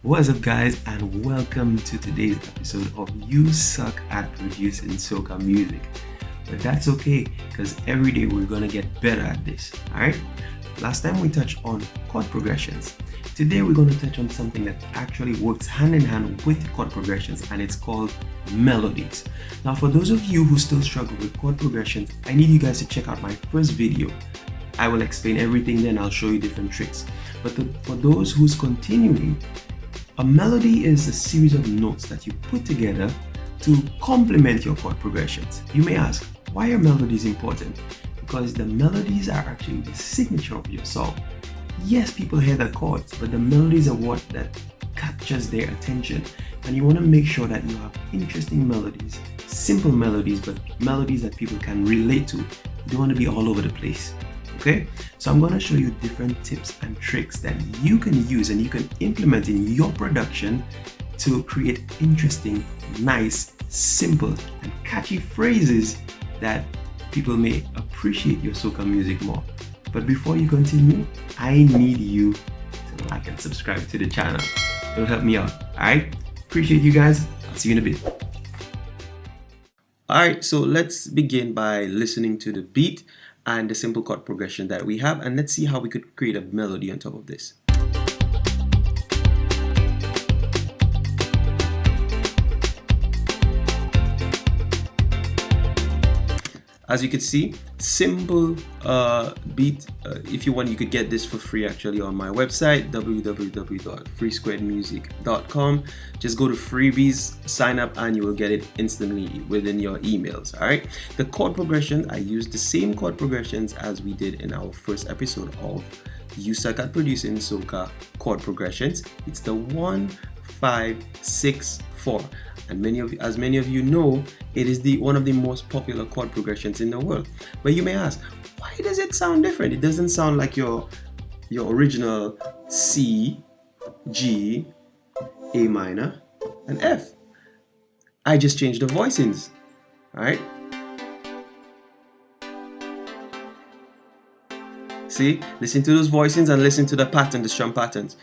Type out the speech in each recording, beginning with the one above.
What's up, guys, and welcome to today's episode of You Suck at Producing Soca Music. But that's okay, because every day we're gonna get better at this, alright? Last time we touched on chord progressions. Today we're gonna touch on something that actually works hand in hand with chord progressions, and it's called melodies. Now, for those of you who still struggle with chord progressions, I need you guys to check out my first video. I will explain everything, then I'll show you different tricks. But for those who's continuing, a melody is a series of notes that you put together to complement your chord progressions. You may ask, why are melodies important? Because the melodies are actually the signature of your song. Yes, people hear the chords, but the melodies are what that captures their attention. And you want to make sure that you have interesting melodies, simple melodies, but melodies that people can relate to. You don't want to be all over the place. Okay, so I'm going to show you different tips and tricks that you can use and you can implement in your production to create interesting, nice, simple, and catchy phrases that people may appreciate your soca music more. But before you continue, I need you to like and subscribe to the channel. It'll help me out. Alright, appreciate you guys. I'll see you in a bit. Alright, so let's begin by listening to the beat and the simple chord progression that we have, and let's see how we could create a melody on top of this. As you can see, simple beat. If you want, you could get this for free actually on my website, www.freesquaredmusic.com. Just go to freebies, sign up, and you will get it instantly within your emails. Alright, the chord progression, I used the same chord progressions as we did in our first episode of You Suck at Producing Soca chord progressions. It's the 1, 5, 6, 4. And as many of you know, it is one of the most popular chord progressions in the world. But you may ask, why does it sound different? It doesn't sound like your original C, G, A minor, and F. I just changed the voicings, right? See, listen to those voicings and listen to the pattern, the strum patterns.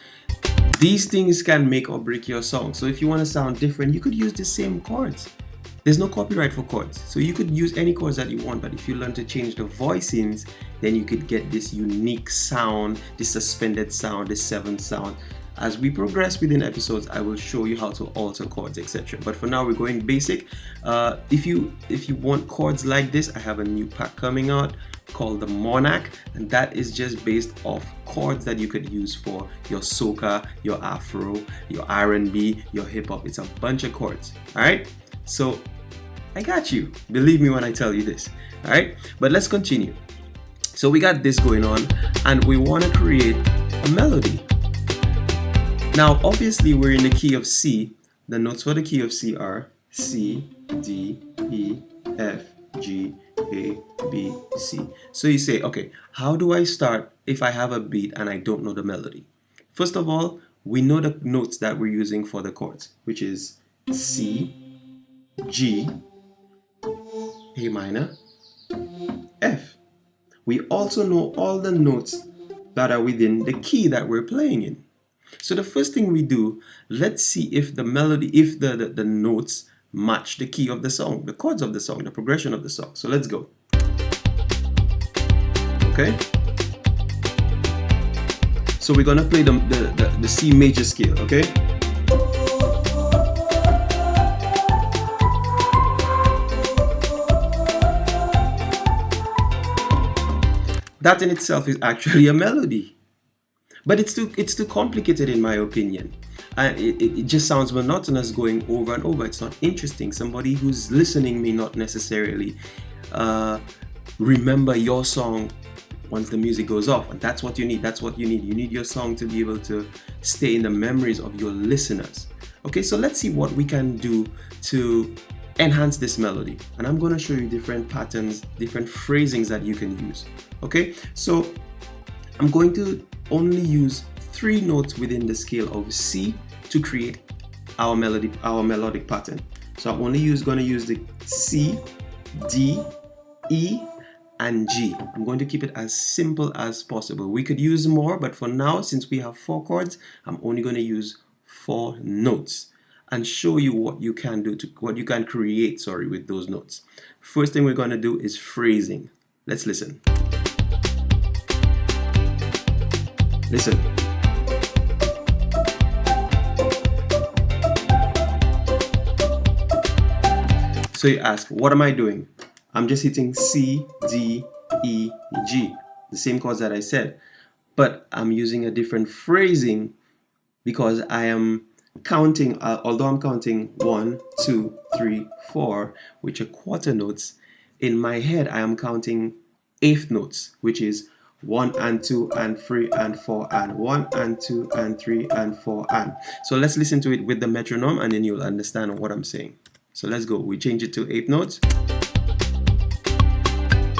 These things can make or break your song. So if you want to sound different, you could use the same chords. There's no copyright for chords. So you could use any chords that you want, but if you learn to change the voicings, then you could get this unique sound, this suspended sound, this seventh sound. As we progress within episodes, I will show you how to alter chords, etc. But for now, we're going basic. If you want chords like this, I have a new pack coming out called the Monarch, and that is just based off chords that you could use for your soca, your afro, your R&B, your hip hop. It's a bunch of chords. All right, so I got you. Believe me when I tell you this. All right, but let's continue. So we got this going on, and we want to create a melody. Now, obviously, we're in the key of C. The notes for the key of C are C, D, E, F, G, A, B, C. So you say, okay, how do I start if I have a beat and I don't know the melody? First of all, we know the notes that we're using for the chords, which is C, G, A minor, F. We also know all the notes that are within the key that we're playing in. So the first thing we do, let's see if the melody, if the notes match the key of the song, the chords of the song, the progression of the song. So let's go. Okay. So we're gonna play the C major scale, okay? That in itself is actually a melody. But it's too complicated in my opinion. It just sounds monotonous going over and over. It's not interesting. Somebody who's listening may not necessarily remember your song once the music goes off. And that's what you need. That's what you need. You need your song to be able to stay in the memories of your listeners. Okay, so let's see what we can do to enhance this melody. And I'm going to show you different patterns, different phrasings that you can use. Okay, so I'm going to only use 3 notes within the scale of C to create our melodic pattern. So I'm only going to use the C, D, E, and G. I'm going to keep it as simple as possible. We could use more, but for now, since we have 4 chords, I'm only going to use 4 notes and show you what you can do what you can create, sorry, with those notes. First thing we're going to do is phrasing. Let's listen. Listen. So you ask, what am I doing? I'm just hitting C, D, E, G, the same chords that I said, but I'm using a different phrasing because I am counting, although I'm counting 1, 2, 3, 4, which are quarter notes, in my head I am counting eighth notes, which is 1 and 2 and 3 and 4 and 1 and 2 and 3 and 4 and. So let's listen to it with the metronome and then you'll understand what I'm saying. So let's go. We change it to 8 notes.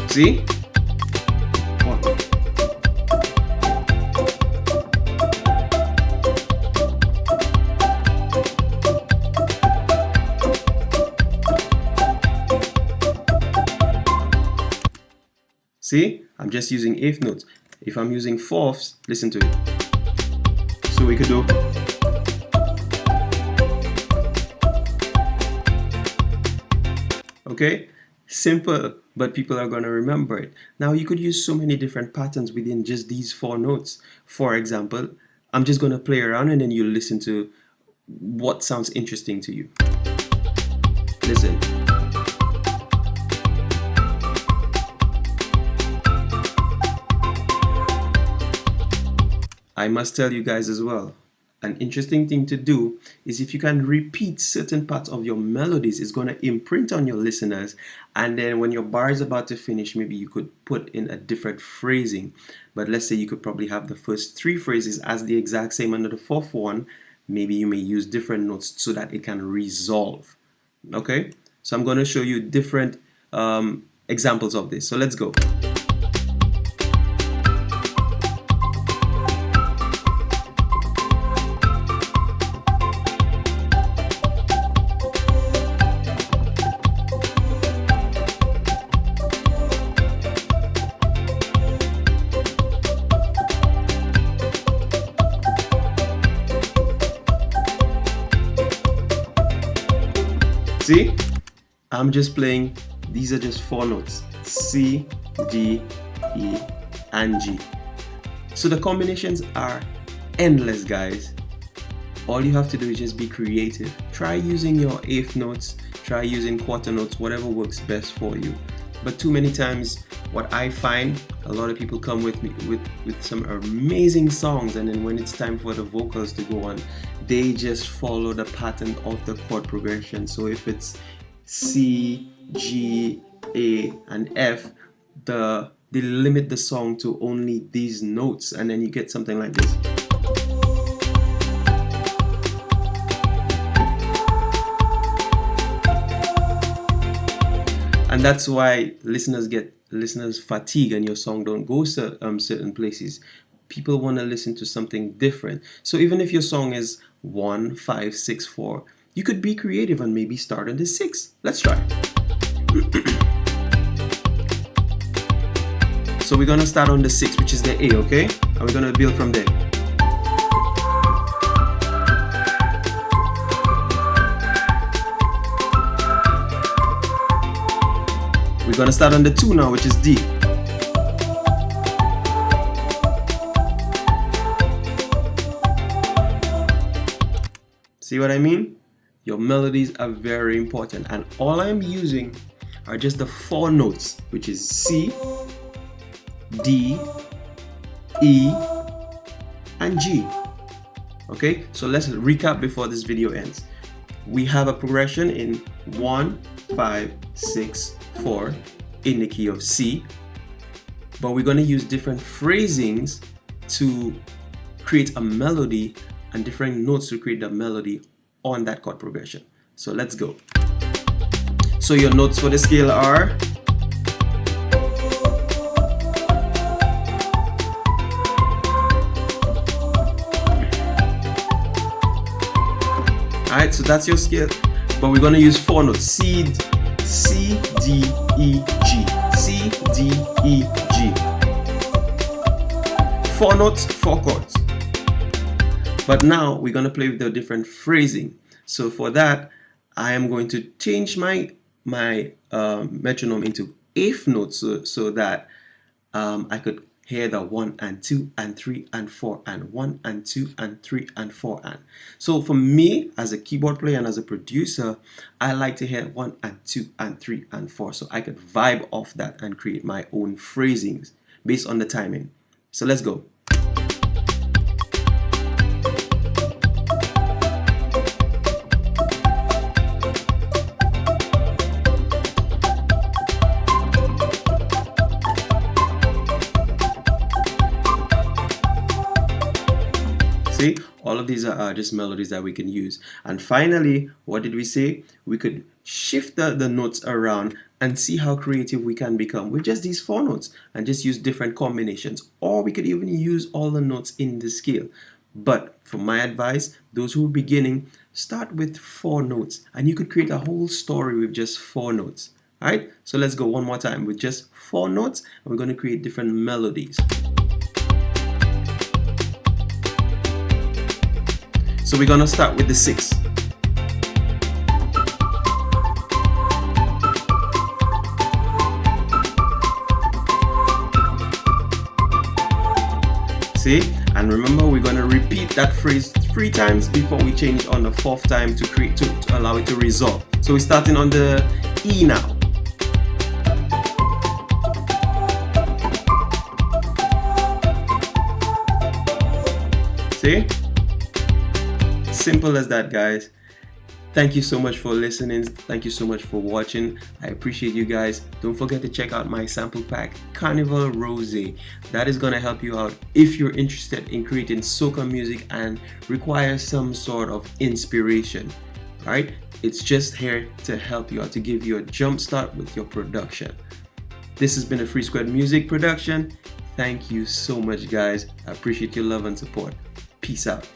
See? 1. See? I'm just using eighth notes. If I'm using fourths, listen to it. So we could do. Okay? Simple, but people are going to remember it. Now you could use so many different patterns within just these 4 notes. For example, I'm just going to play around and then you listen to what sounds interesting to you. Listen. I must tell you guys as well, an interesting thing to do is if you can repeat certain parts of your melodies, it's going to imprint on your listeners, and then when your bar is about to finish, maybe you could put in a different phrasing. But let's say you could probably have the first 3 phrases as the exact same, and the 4th one, maybe you may use different notes so that it can resolve. Okay, so I'm going to show you different examples of this. So let's go. See, I'm just playing, these are just 4 notes, C, D, E, and G. So the combinations are endless, guys. All you have to do is just be creative. Try using your eighth notes, try using quarter notes, whatever works best for you. But too many times, what I find, a lot of people come with me with some amazing songs, and then when it's time for the vocals to go on, they just follow the pattern of the chord progression. So if it's C, G, A, and F, they limit the song to only these notes, and then you get something like this. And that's why listeners fatigue and your song don't go certain places. People want to listen to something different. So even if your song is 1, 5, 6, 4, you could be creative and maybe start on the 6. Let's try. So we're gonna start on the 6, which is the A, okay? And we're gonna build from there. We're gonna start on the 2 now, which is D. See what I mean? Your melodies are very important, and all I'm using are just the 4 notes, which is C, D, E, and G. Okay, so let's recap before this video ends. We have a progression in 1, 5, 6, 4 in the key of C, but we're going to use different phrasings to create a melody and different notes to create the melody on that chord progression. So let's go. So your notes for the scale are alright, so that's your scale, but we're going to use 4 notes: C, D, E, G. C, D, E, G. 4 notes, 4 chords. But now we're going to play with the different phrasing. So for that, I am going to change my metronome into eighth notes so that I could hear the 1 and 2 and 3 and 4 and 1 and 2 and 3 and 4 and. So for me, as a keyboard player and as a producer, I like to hear 1 and 2 and 3 and 4, so I could vibe off that and create my own phrasings based on the timing. So let's go. See, all of these are just melodies that we can use. And finally, what did we say? We could shift the notes around and see how creative we can become with just these 4 notes and just use different combinations. Or we could even use all the notes in the scale. But for my advice, those who are beginning, start with 4 notes and you could create a whole story with just 4 notes. Alright, so let's go one more time with just 4 notes and we're going to create different melodies. So we're gonna start with the 6. See? And remember, we're gonna repeat that phrase 3 times before we change on the 4th time to allow it to resolve. So we're starting on the E now. See? Simple as that, guys. Thank you so much for listening. Thank you so much for watching. I appreciate you guys. Don't forget to check out my sample pack, Carnival Rose. That is going to help you out if you're interested in creating soca music and require some sort of inspiration. Alright, it's just here to help you out, to give you a jump start with your production. This has been a Free Squad Music production. Thank you so much, guys. I appreciate your love and support. Peace out.